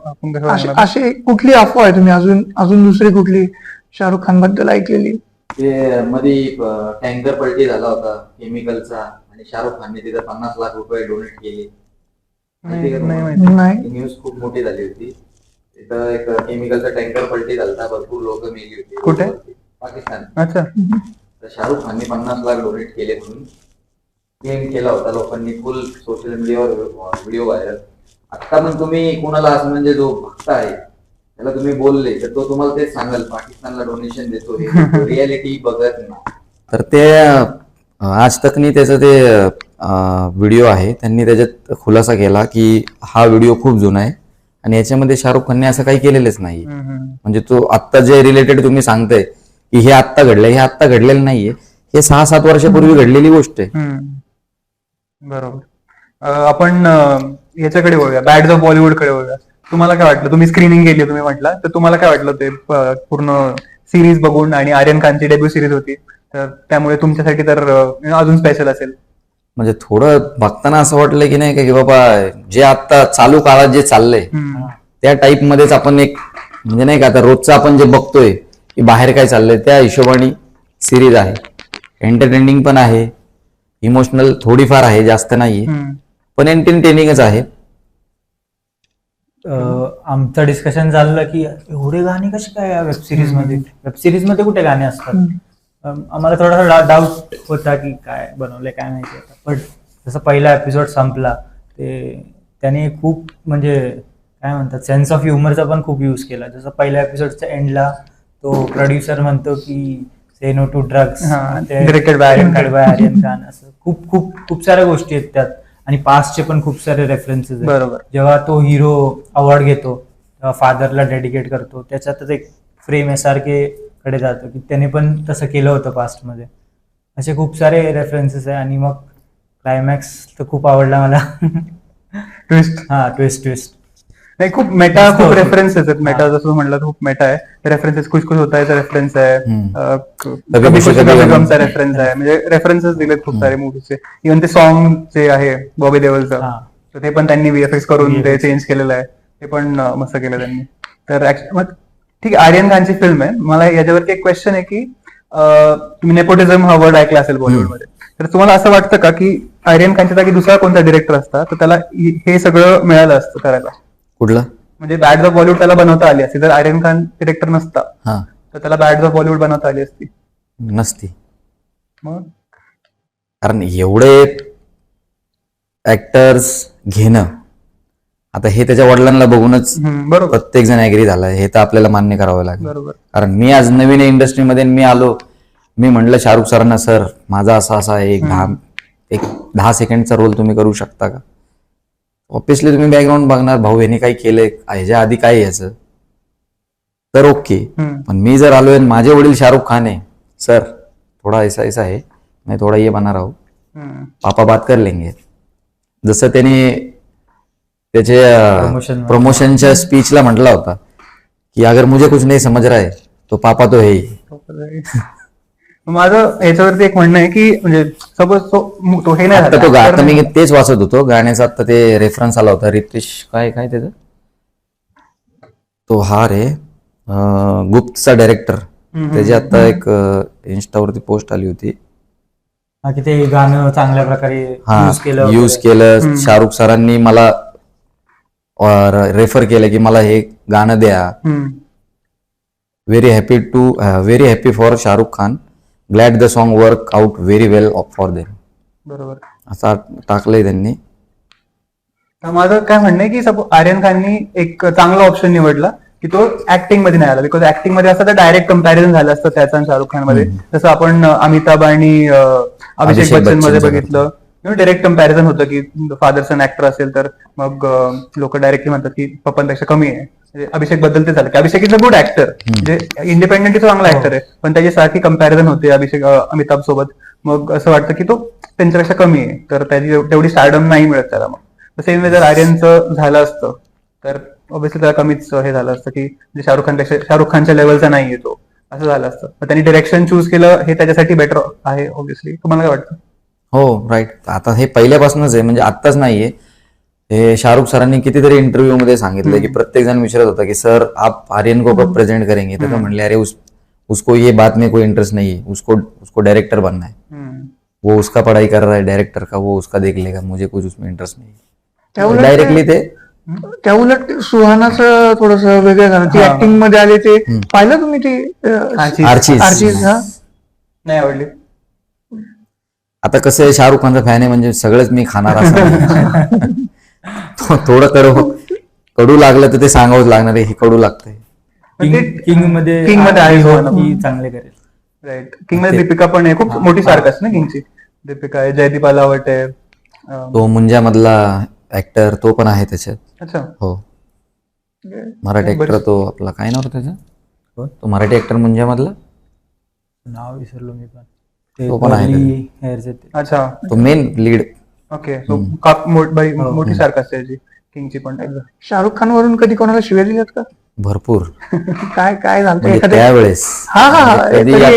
आपण कसं सांगणार? अशी कुठली अफवा आहे तुम्ही अजून अजून दुसरी कुठली शाहरुख खान बद्दल ऐकलेली? ते मध्ये टँकर पलटी झाला होता केमिकलचा आणि शाहरुख खानने तिथे 50 लाख रुपये डोनेट केले. माहिती का तुम्हाला? नाही. ती न्यूज खूप मोठी झाली होती. तिथं एक केमिकलचा टँकर पलटी झाला, भरपूर लोक मेली होती. कुठे? पाकिस्तान. अच्छा. तर शाहरुख खानने 50 लाख डोनेट केले म्हणून क्लेम केला होता लोकांनी, फुल सोशल मीडियावर व्हिडिओ व्हायरल. आता पण तुम्ही कोणाला असं म्हणजे जो भक्त आहे त्याला तुम्ही बोलले तर तो तुम्हाला तेच सांगाल पाकिस्तानला डोनेशन देतो, रियालिटी बघत नाही. तर ते आज तकनी त्याचं ते व्हिडिओ आहे, त्यांनी त्याच्यात खुलासा केला की हा व्हिडिओ खूप जुना आहे आणि याच्यामध्ये शाहरुख खानने असं काही केलेलंच नाही. म्हणजे तो आत्ता जे रिलेटेड तुम्ही सांगताय की हे आत्ता घडलंय, हे आत्ता घडलेलं नाहीये, हे 6-7 वर्षापूर्वी घडलेली गोष्ट आहे. बरोबर. आपण याच्याकडे वळूया, बॅड्स ऑफ बॉलिवूड कडे वळूया. तुम्हाला काय वाटलं? तुम्ही स्क्रीनिंग केली तुम्ही म्हटलं, तर तुम्हाला काय वाटलं ते पूर्ण सिरीज बघून? आणि आर्यन खानची डेब्यू सिरीज होती, तर त्यामुळे तुमच्यासाठी तर अजून स्पेशल असेल. म्हणजे थोडं बघताना असं वाटलं की नाही का की बाबा जे आता चालू काळात जे चाललंय त्या टाईप मध्येच आपण एक म्हणजे नाही का आता रोजचं आपण जे बघतोय की बाहेर काय चाललंय त्या हिशोबाने सिरीज आहे. एंटरटेनिंग पण आहे, इमोशनल थोडीफार आहे, जास्त नाहीये, पण एंटरटेनिंगच आहे. आमचं डिस्कशन झालं की एवढे गाणे कसे काय वेब सिरीज मध्ये? वेब सिरीज मध्ये कुठे गाणे असतात? आम्हाला थोडासा डाऊट होता की काय बनवलंय काय माहिती. पण जसं पहिला एपिसोड संपला ते त्याने खूप म्हणजे काय म्हणतात सेन्स ऑफ ह्युमरचा पण खूप यूज केला. जसं पहिल्या एपिसोडच्या एंडला तो प्रोड्युसर म्हणतो की say no to drugs, Directed by Aryan Khan. असं खूप खूप खूप साऱ्या गोष्टी आहेत त्यात आणि पास्टचे पण खूप सारे रेफरन्सेस आहेत. बरोबर. जेव्हा तो हिरो अवॉर्ड घेतो तेव्हा फादरला डेडिकेट करतो, त्याच्यातच एक फ्रेम SRK कडे जातो की त्याने पण तसं केलं होतं पास्टमध्ये. असे खूप सारे रेफरन्सेस आहे. आणि मग क्लायमॅक्स तर खूप आवडला मला. ट्विस्ट. ट्विस्ट नाही, खूप मेटा, खूप रेफरन्सेस आहेत. मेटा जसं म्हटलं खूप मेटा आहे. रेफरन्सेस कुछ कुछ होता है रेफरन्स आहे, कभी खुशी कभी गमचा रेफरन्स आहे. म्हणजे रेफरन्सेस दिलेत खूप सारे मूवीचे. इव्हन ते सॉन्ग जे आहे बॉबी देओलचं, तर ते पण त्यांनी VFX करून ते चेंज केलेलं आहे. ते पण मस्त केलं त्यांनी. तर ठीक आहे, आर्यन खानची फिल्म आहे. मला याच्यावरती एक क्वेश्चन आहे की तुम्ही नेपोटिझम हा वर्ड ऐकला असेल बॉलिवूडमध्ये, तर तुम्हाला असं वाटतं का की आर्यन खानच्या जागी दुसरा कोणता डिरेक्टर असता तर त्याला हे सगळं मिळालं असतं करायला? कुठलं म्हणजे बॅड्स ऑफ बॉलिवूड त्याला बनवता आली असती जर आर्यन खान डिरेक्टर नसता, तर त्याला बॅड्स ऑफ बॉलिवूड बनवता आली असती? नसती. मग कारण एवढे ऍक्टर्स घेणं, आता हे त्याच्या वडिलांना बघूनच बरोबर, प्रत्येक जण ऍग्री झाला, हे तर आपल्याला मान्य करावं लागेल. बरोबर. कारण मी आज नवीन इंडस्ट्रीमध्ये मी आलो, मी म्हणलं शाहरुख सरांना सर माझा असा असा आहे, एक 10 सेकंडचा रोल तुम्ही करू शकता का? ऑब्विसली तुम्ही बॅकग्राऊंड बघणार, भाऊ यांनी काही केलंय ह्याच्या आधी काय याचं, तर ओके. पण मी जर आलोय माझे वडील शाहरुख खान आहे, सर थोडा ऐसा ऐसा है, मैं थोड़ा ये बना रहा हूं, पापा बात कर लेंगे. जसं त्याने त्याचे प्रमोशनच्या स्पीचला म्हटला होता की अगर मुझे कुछ नहीं समझ रहा है तो पापा तो है ही. माझं याच्यावरती एक म्हणणं आहे की म्हणजे सपोज तो हे नाही आता तो आता मी तेच वाचत होतो गाण्याचा, आता ते रेफरन्स आला होता रितेश काय काय त्याचं, तो हा रे गुप्तचा डायरेक्टर, त्याची आता एक इन्स्टावरती पोस्ट आली होती की ते गाणं चांगल्या प्रकारे यूज केलं. शाहरुख सरांनी मला रेफर केलं की मला हे गाणं द्या. Very happy for Shahrukh Khan, glad the song work out very well for them. बरोबर, असं टाकलंय त्यांनी. माझं काय म्हणणं आहे की सपोज आर्यन खाननी एक चांगला ऑप्शन निवडला की तो ऍक्टिंग मध्ये नाही आला, बिकॉज ऍक्टिंग मध्ये असं तर डायरेक्ट कम्पॅरिझन झालं असतं त्याचा आणि शाहरुख खान मध्ये. जसं आपण अमिताभ आणि अभिषेक बच्चन मध्ये बघितलं, डायरेक्ट कम्पॅरिझन होतं की फादर सन ऍक्टर असेल तर मग लोक डायरेक्टली म्हणतात की पप्पांपेक्षा कमी आहे. म्हणजे अभिषेक बद्दल ते झालं की अभिषेक इज अ गुड ऍक्टर, म्हणजे इंडिपेंडेंटली चांगला ऍक्टर आहे, पण त्याच्यासारखी कम्पॅरिझन होते अमिताभ सोबत. मग असं वाटतं की तो त्यांच्यापेक्षा कमी आहे, तर त्याची तेवढी स्टारडम नाही मिळत त्याला. मग सेम वे जर आर्यनचं झालं असतं तर ऑब्व्हियसली त्याला कमीच हे झालं असतं की शाहरुख खानच्या लेवलचा नाही येतो, असं झालं असतं. तर त्यांनी डिरेक्शन चूज केलं हे त्याच्यासाठी बेटर आहे ऑब्व्हियसली. तुम्हाला काय वाटतं? हो राईट. आता हे पहिल्यापासूनच आहे, म्हणजे आत्ताच नाहीये. हे शाहरुख सरांनी कितीतरी इंटरव्ह्यू मध्ये सांगितलं की प्रत्येक जण विचारत होता की सर आप आर्यन को कब प्रेजेंट करेंगे, तर ते म्हणले अरे उसको ये बात में कोई इंटरेस्ट नहीं है, उसको डायरेक्टर बनना है, वो उसका पढ़ाई कर रहा है डायरेक्टर का, वो उसका देख लेगा, मुझे कुछ उसमें इंटरेस्ट नहीं है. डायरेक्टली ते त्या उलट सुहानाचं थोडस वेगळं झालं. ती ऍक्टिंग मध्ये आले ते पाहिलं तुम्ही ते आर्चीज. आर्चीज. हा नाही आवडली. आता कसं आहे, शाहरुख खानचा फॅन आहे म्हणजे सगळंच मी खाणार असं नाही. थोडं कडू लागलं तर ते सांगावंच लागणार आहे, हे कडू लागतंय. किंग मध्ये आहे की चांगले करेल. राईट. किंग मध्ये दीपिका पण आहे, खूप मोठी सारखस ना किंगची. दीपिका आहे, जयदीप अलावट आहे. तो मुंजा मधला ऍक्टर तो पण आहे त्याच्यात. अच्छा. हो, मराठी ऍक्टर तो आपला काय नाव होतं त्याचं, तो मराठी ऍक्टर मुंजा मधला नाव विसरलो मी पण. तो पण आहे curly hairs आहेत ते. अच्छा. तो मेन लीड. ओके. सो मोठी सारखस त्याची किंगची पण एकदा. शाहरुख खान वरून कधी कोणाला शिव्या दिल्यात का? भरपूर काय झालं म्हणजे एखाद्या त्यावेळेस हा कधी कधी